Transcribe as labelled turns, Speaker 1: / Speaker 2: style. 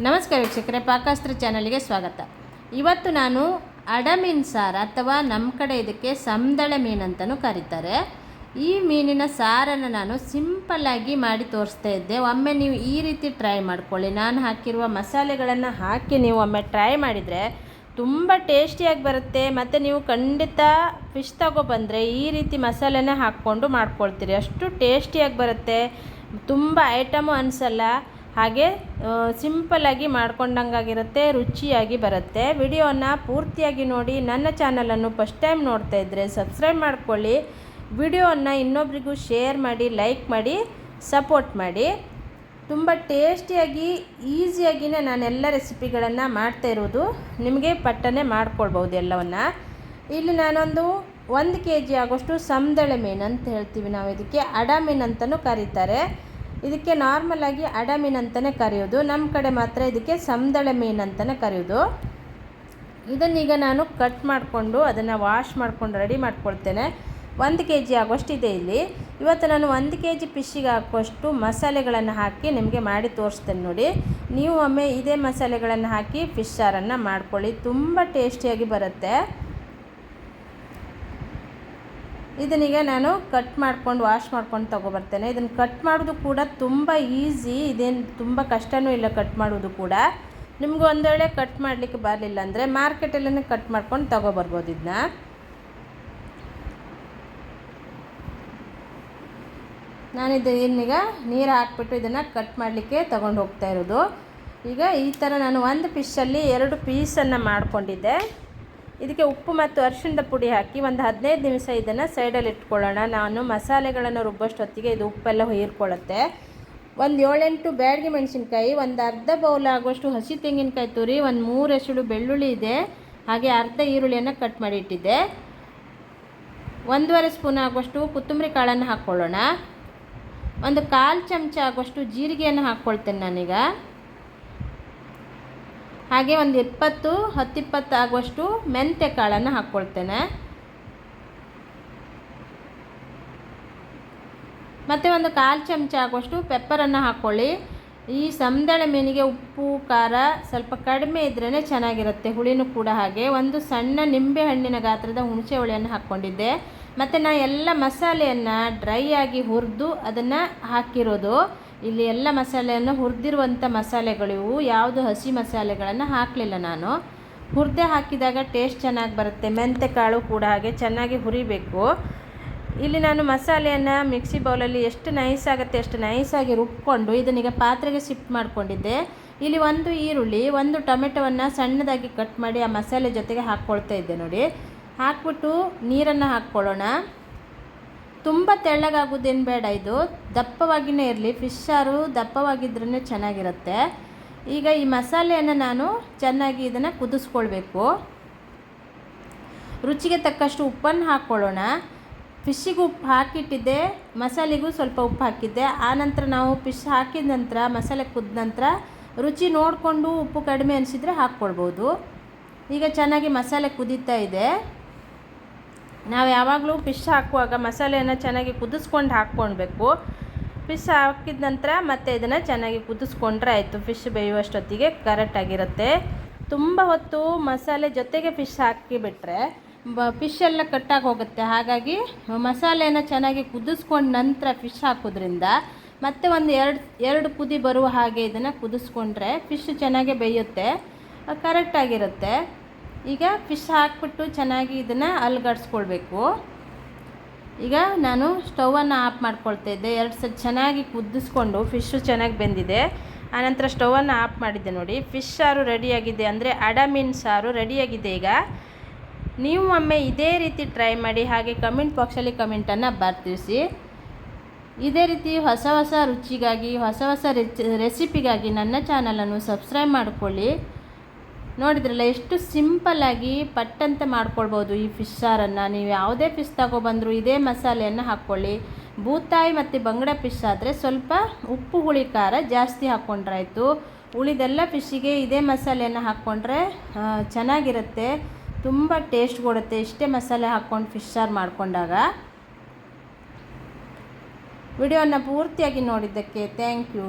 Speaker 1: ನಮಸ್ಕಾರ ವೀಕ್ಷಕರೇ, ಪಾಕಾಸ್ತ್ರ ಚಾನಲ್ಗೆ ಸ್ವಾಗತ. ಇವತ್ತು ನಾನು ಅಡಮೀನು ಸಾರು ಅಥವಾ ನಮ್ಮ ಕಡೆ ಇದಕ್ಕೆ ಸಮದಳೆ ಮೀನು ಅಂತಲೂ ಕರೀತಾರೆ. ಈ ಮೀನಿನ ಸಾರನ್ನು ನಾನು ಸಿಂಪಲ್ಲಾಗಿ ಮಾಡಿ ತೋರಿಸ್ತಾ ಇದ್ದೆ. ಒಮ್ಮೆ ನೀವು ಈ ರೀತಿ ಟ್ರೈ ಮಾಡ್ಕೊಳ್ಳಿ. ನಾನು ಹಾಕಿರುವ ಮಸಾಲೆಗಳನ್ನು ಹಾಕಿ ನೀವು ಒಮ್ಮೆ ಟ್ರೈ ಮಾಡಿದರೆ ತುಂಬ ಟೇಸ್ಟಿಯಾಗಿ ಬರುತ್ತೆ. ಮತ್ತು ನೀವು ಖಂಡಿತ ಫಿಶ್ ತಗೊಬಂದರೆ ಈ ರೀತಿ ಮಸಾಲೆನೇ ಹಾಕ್ಕೊಂಡು ಮಾಡ್ಕೊಳ್ತೀರಿ. ಅಷ್ಟು ಟೇಸ್ಟಿಯಾಗಿ ಬರುತ್ತೆ. ತುಂಬ ಐಟಮು ಅನಿಸಲ್ಲ. ಹಾಗೆ ಸಿಂಪಲ್ಲಾಗಿ ಮಾಡ್ಕೊಂಡಂಗಾಗಿರುತ್ತೆ, ರುಚಿಯಾಗಿ ಬರುತ್ತೆ. ವಿಡಿಯೋನ ಪೂರ್ತಿಯಾಗಿ ನೋಡಿ. ನನ್ನ ಚಾನಲನ್ನು ಫಸ್ಟ್ ಟೈಮ್ ನೋಡ್ತಾ ಇದ್ದರೆ ಸಬ್ಸ್ಕ್ರೈಬ್ ಮಾಡ್ಕೊಳ್ಳಿ. ವಿಡಿಯೋವನ್ನು ಇನ್ನೊಬ್ರಿಗೂ ಶೇರ್ ಮಾಡಿ, ಲೈಕ್ ಮಾಡಿ, ಸಪೋರ್ಟ್ ಮಾಡಿ. ತುಂಬ ಟೇಸ್ಟಿಯಾಗಿ ಈಸಿಯಾಗಿಯೇ ನಾನೆಲ್ಲ ರೆಸಿಪಿಗಳನ್ನು ಮಾಡ್ತಾ ಇರೋದು. ನಿಮಗೆ ಪಟ್ಟನೆ ಮಾಡ್ಕೊಳ್ಬೋದು ಎಲ್ಲವನ್ನು. ಇಲ್ಲಿ ನಾನೊಂದು 1 kg ಆಗೋಷ್ಟು ಸಮದಳೆ ಮೀನು ಅಂತ ಹೇಳ್ತೀವಿ ನಾವು. ಇದಕ್ಕೆ ಅಡ ಮೀನು ಅಂತಲೂ ಕರೀತಾರೆ. ಇದಕ್ಕೆ ನಾರ್ಮಲಾಗಿ ಅಡ ಮೀನು ಅಂತಲೇ ಕರೆಯೋದು. ನಮ್ಮ ಕಡೆ ಮಾತ್ರ ಇದಕ್ಕೆ ಸಮದಳೆ ಮೀನು ಅಂತಲೇ ಕರೆಯೋದು. ಇದನ್ನೀಗ ನಾನು ಕಟ್ ಮಾಡಿಕೊಂಡು ಅದನ್ನು ವಾಶ್ ಮಾಡ್ಕೊಂಡು ರೆಡಿ ಮಾಡ್ಕೊಳ್ತೇನೆ. 1 kg ಆಗೋಷ್ಟಿದೆ ಇಲ್ಲಿ. ಇವತ್ತು ನಾನು 1 kg ಫಿಶ್ಶಿಗೆ ಹಾಕುವಷ್ಟು ಮಸಾಲೆಗಳನ್ನು ಹಾಕಿ ನಿಮಗೆ ಮಾಡಿ ತೋರಿಸ್ತೇನೆ ನೋಡಿ. ನೀವು ಒಮ್ಮೆ ಇದೇ ಮಸಾಲೆಗಳನ್ನು ಹಾಕಿ ಫಿಶ್ ಸಾರನ್ನು ಮಾಡ್ಕೊಳ್ಳಿ, ತುಂಬ ಟೇಸ್ಟಿಯಾಗಿ ಬರುತ್ತೆ. ಇದನ್ನೀಗ ನಾನು ಕಟ್ ಮಾಡ್ಕೊಂಡು ವಾಶ್ ಮಾಡ್ಕೊಂಡು ತೊಗೊಬರ್ತೇನೆ. ಇದನ್ನು ಕಟ್ ಮಾಡೋದು ಕೂಡ ತುಂಬ ಈಸಿ, ಇದೇನು ತುಂಬ ಕಷ್ಟವೂ ಇಲ್ಲ ಕಟ್ ಮಾಡೋದು ಕೂಡ. ನಿಮ್ಗೆ ಒಂದು ವೇಳೆ ಕಟ್ ಮಾಡಲಿಕ್ಕೆ ಬರಲಿಲ್ಲ ಅಂದರೆ ಮಾರ್ಕೆಟಲ್ಲೇ ಕಟ್ ಮಾಡ್ಕೊಂಡು ತೊಗೊಬರ್ಬೋದು. ಇದನ್ನ ಇನ್ನೀಗ ನೀರು ಹಾಕ್ಬಿಟ್ಟು ಇದನ್ನು ಕಟ್ ಮಾಡಲಿಕ್ಕೆ ತೊಗೊಂಡು ಹೋಗ್ತಾ ಇರೋದು. ಈಗ ಈ ಥರ ನಾನು ಒಂದು ಫಿಶಲ್ಲಿ 2 ಪೀಸನ್ನು ಮಾಡ್ಕೊಂಡಿದ್ದೆ. ಇದಕ್ಕೆ ಉಪ್ಪು ಮತ್ತು ಅರಿಶಿಣದ ಪುಡಿ ಹಾಕಿ ಒಂದು 15 ನಿಮಿಷ ಇದನ್ನು ಸೈಡಲ್ಲಿ ಇಟ್ಕೊಳ್ಳೋಣ. ನಾನು ಮಸಾಲೆಗಳನ್ನು ರುಬ್ಬಷ್ಟೊತ್ತಿಗೆ ಇದು ಉಪ್ಪೆಲ್ಲ ಹೀರ್ಕೊಳ್ಳುತ್ತೆ. ಒಂದು 7-8 ಬ್ಯಾಡಗಿ ಮೆಣಸಿನ್ಕಾಯಿ, ಒಂದು ಅರ್ಧ ಬೌಲ್ ಆಗುವಷ್ಟು ಹಸಿ ತೆಂಗಿನಕಾಯಿ ತುರಿ, ಒಂದು 3 ಎಸಳು ಬೆಳ್ಳುಳ್ಳಿ ಇದೆ, ಹಾಗೆ ಅರ್ಧ ಈರುಳ್ಳಿಯನ್ನು ಕಟ್ ಮಾಡಿ ಇಟ್ಟಿದ್ದೆ. 1.5 ಸ್ಪೂನ್ ಆಗುವಷ್ಟು ಕೊತ್ತಂಬರಿ ಕಾಳನ್ನು ಹಾಕ್ಕೊಳ್ಳೋಣ. ಒಂದು 1/4 ಚಮಚ ಆಗುವಷ್ಟು ಜೀರಿಗೆಯನ್ನು ಹಾಕ್ಕೊಳ್ತೇನೆ ನಾನೀಗ. ಹಾಗೆ ಒಂದು 10-20 ಆಗುವಷ್ಟು ಮೆಂತ್ಯ ಕಾಳನ್ನು ಹಾಕ್ಕೊಳ್ತೇನೆ. ಮತ್ತು ಒಂದು 1/4 ಚಮಚ ಆಗುವಷ್ಟು ಪೆಪ್ಪರನ್ನು ಹಾಕ್ಕೊಳ್ಳಿ. ಈ ಸಮದಳೆ ಮೀನಿಗೆ ಉಪ್ಪು ಖಾರ ಸ್ವಲ್ಪ ಕಡಿಮೆ ಇದ್ರೇ ಚೆನ್ನಾಗಿರುತ್ತೆ, ಹುಳಿನೂ ಕೂಡ. ಹಾಗೆ ಒಂದು ಸಣ್ಣ ನಿಂಬೆ ಹಣ್ಣಿನ ಗಾತ್ರದ ಹುಣಸೆ ಹುಳಿಯನ್ನು ಹಾಕ್ಕೊಂಡಿದ್ದೆ. ಮತ್ತು ನಾನು ಎಲ್ಲ ಮಸಾಲೆಯನ್ನು ಡ್ರೈ ಆಗಿ ಹುರಿದು ಅದನ್ನು ಹಾಕಿರೋದು. ಇಲ್ಲಿ ಎಲ್ಲ ಮಸಾಲೆಯನ್ನು ಹುರಿದಿರುವಂಥ ಮಸಾಲೆಗಳಿವು, ಯಾವುದು ಹಸಿ ಮಸಾಲೆಗಳನ್ನು ಹಾಕಲಿಲ್ಲ ನಾನು. ಹುರಿದೇ ಹಾಕಿದಾಗ ಟೇಸ್ಟ್ ಚೆನ್ನಾಗಿ ಬರುತ್ತೆ. ಮೆಂತ್ಯ ಕಾಳು ಕೂಡ ಹಾಗೆ ಚೆನ್ನಾಗಿ ಹುರಿಬೇಕು. ಇಲ್ಲಿ ನಾನು ಮಸಾಲೆಯನ್ನು ಮಿಕ್ಸಿ ಬೌಲಲ್ಲಿ ಎಷ್ಟು ನೈಸ್ ಆಗುತ್ತೆ ಅಷ್ಟು ನೈಸಾಗಿ ರುಬ್ಕೊಂಡು ಇದನ್ನೀಗ ಪಾತ್ರೆಗೆ ಶಿಫ್ಟ್ ಮಾಡಿಕೊಂಡಿದ್ದೆ. ಇಲ್ಲಿ 1 ಈರುಳ್ಳಿ, 1 ಟೊಮೆಟೊವನ್ನು ಸಣ್ಣದಾಗಿ ಕಟ್ ಮಾಡಿ ಆ ಮಸಾಲೆ ಜೊತೆಗೆ ಹಾಕ್ಕೊಳ್ತಾ ಇದ್ದೆ ನೋಡಿ. ಹಾಕ್ಬಿಟ್ಟು ನೀರನ್ನು ಹಾಕ್ಕೊಳ್ಳೋಣ. ತುಂಬ ತೆಳ್ಳಗಾಗೋದೇನು ಬೇಡ, ಇದು ದಪ್ಪವಾಗಿಯೇ ಇರಲಿ. ಫಿಶ್ ಸಾರು ದಪ್ಪವಾಗಿದ್ರೇ ಚೆನ್ನಾಗಿರುತ್ತೆ. ಈಗ ಈ ಮಸಾಲೆಯನ್ನು ನಾನು ಚೆನ್ನಾಗಿ ಇದನ್ನು ಕುದಿಸ್ಕೊಳ್ಬೇಕು. ರುಚಿಗೆ ತಕ್ಕಷ್ಟು ಉಪ್ಪನ್ನು ಹಾಕ್ಕೊಳ್ಳೋಣ. ಫಿಶ್ಶಿಗೆ ಉಪ್ಪು ಹಾಕಿಟ್ಟಿದ್ದೆ, ಮಸಾಲೆಗೂ ಸ್ವಲ್ಪ ಉಪ್ಪು ಹಾಕಿದ್ದೆ. ಆನಂತರ ನಾವು ಫಿಶ್ ಹಾಕಿದ ನಂತರ ಮಸಾಲೆ ಕುದ್ದ ನಂತರ ರುಚಿ ನೋಡಿಕೊಂಡು ಉಪ್ಪು ಕಡಿಮೆ ಅನಿಸಿದರೆ ಹಾಕ್ಕೊಳ್ಬೋದು. ಈಗ ಚೆನ್ನಾಗಿ ಮಸಾಲೆ ಕುದೀತಾ ಇದೆ. ನಾವು ಯಾವಾಗಲೂ ಫಿಶ್ ಹಾಕುವಾಗ ಮಸಾಲೆಯನ್ನು ಚೆನ್ನಾಗಿ ಕುದಿಸ್ಕೊಂಡು ಹಾಕ್ಕೊಳ್ಬೇಕು. ಫಿಶ್ ಹಾಕಿದ ನಂತರ ಮತ್ತೆ ಇದನ್ನು ಚೆನ್ನಾಗಿ ಕುದಿಸ್ಕೊಂಡ್ರೆ ಆಯಿತು. ಫಿಶ್ ಬೇಯುವಷ್ಟೊತ್ತಿಗೆ ಕರೆಕ್ಟಾಗಿರುತ್ತೆ. ತುಂಬ ಹೊತ್ತು ಮಸಾಲೆ ಜೊತೆಗೆ ಫಿಶ್ ಹಾಕಿಬಿಟ್ರೆ ಫಿಶ್ ಎಲ್ಲ ಕಟ್ಟಾಗಿ ಹೋಗುತ್ತೆ. ಹಾಗಾಗಿ ಮಸಾಲೆಯನ್ನು ಚೆನ್ನಾಗಿ ಕುದಿಸ್ಕೊಂಡ ನಂತರ ಫಿಶ್ ಹಾಕೋದ್ರಿಂದ ಮತ್ತೆ ಒಂದು ಎರಡು ಕುದಿ ಬರುವ ಹಾಗೆ ಇದನ್ನು ಕುದಿಸ್ಕೊಂಡ್ರೆ ಫಿಶ್ ಚೆನ್ನಾಗಿ ಬೇಯುತ್ತೆ, ಕರೆಕ್ಟಾಗಿರುತ್ತೆ. ಈಗ ಫಿಶ್ ಹಾಕ್ಬಿಟ್ಟು ಚೆನ್ನಾಗಿ ಇದನ್ನು ಅಲುಗಾಡಿಸ್ಕೊಳ್ಬೇಕು. ಈಗ ನಾನು ಸ್ಟವನ್ನು ಆಫ್ ಮಾಡ್ಕೊಳ್ತಾ ಇದ್ದೆ. 2 ಸಲ ಚೆನ್ನಾಗಿ ಕುದಿಸ್ಕೊಂಡು ಫಿಶ್ಶು ಚೆನ್ನಾಗಿ ಬೆಂದಿದೆ. ಆನಂತರ ಸ್ಟವನ್ನು ಆಫ್ ಮಾಡಿದ್ದೆ ನೋಡಿ. ಫಿಶ್ ಸಾರು ರೆಡಿಯಾಗಿದೆ, ಅಂದರೆ ಅಡ ಮೀನು ಸಾರು ರೆಡಿಯಾಗಿದೆ. ಈಗ ನೀವು ಒಮ್ಮೆ ಇದೇ ರೀತಿ ಟ್ರೈ ಮಾಡಿ, ಹಾಗೆ ಕಮೆಂಟ್ ಬಾಕ್ಸಲ್ಲಿ ಕಮೆಂಟನ್ನು ಬರ್ತಿಸಿ. ಇದೇ ರೀತಿ ಹೊಸ ಹೊಸ ರುಚಿಗಾಗಿ, ಹೊಸ ಹೊಸ ರೆಸಿಪಿಗಾಗಿ ನನ್ನ ಚಾನಲನ್ನು ಸಬ್ಸ್ಕ್ರೈಬ್ ಮಾಡಿಕೊಳ್ಳಿ. ನೋಡಿದ್ರಲ್ಲ ಎಷ್ಟು ಸಿಂಪಲ್ಲಾಗಿ ಪಟ್ಟಂತೆ ಮಾಡ್ಕೊಳ್ಬೋದು ಈ ಫಿಶ್ ಸಾರನ್ನು. ನೀವು ಯಾವುದೇ ಫಿಶ್ ತಗೊಬಂದರೂ ಇದೇ ಮಸಾಲೆಯನ್ನು ಹಾಕ್ಕೊಳ್ಳಿ. ಬೂತಾಯಿ ಮತ್ತು ಬಂಗಡೆ ಫಿಶ್ ಆದರೆ ಸ್ವಲ್ಪ ಉಪ್ಪು ಹುಳಿ ಖಾರ ಜಾಸ್ತಿ ಹಾಕ್ಕೊಂಡ್ರಾಯ್ತು. ಉಳಿದೆಲ್ಲ ಫಿಶ್ಶಿಗೆ ಇದೇ ಮಸಾಲೆಯನ್ನು ಹಾಕ್ಕೊಂಡ್ರೆ ಚೆನ್ನಾಗಿರುತ್ತೆ, ತುಂಬ ಟೇಸ್ಟ್ ಕೊಡುತ್ತೆ. ಇಷ್ಟೇ ಮಸಾಲೆ ಹಾಕ್ಕೊಂಡು ಫಿಶ್ ಸಾರು ಮಾಡಿಕೊಂಡಾಗ. ವಿಡಿಯೋನ ಪೂರ್ತಿಯಾಗಿ ನೋಡಿದ್ದಕ್ಕೆ ಥ್ಯಾಂಕ್ ಯು.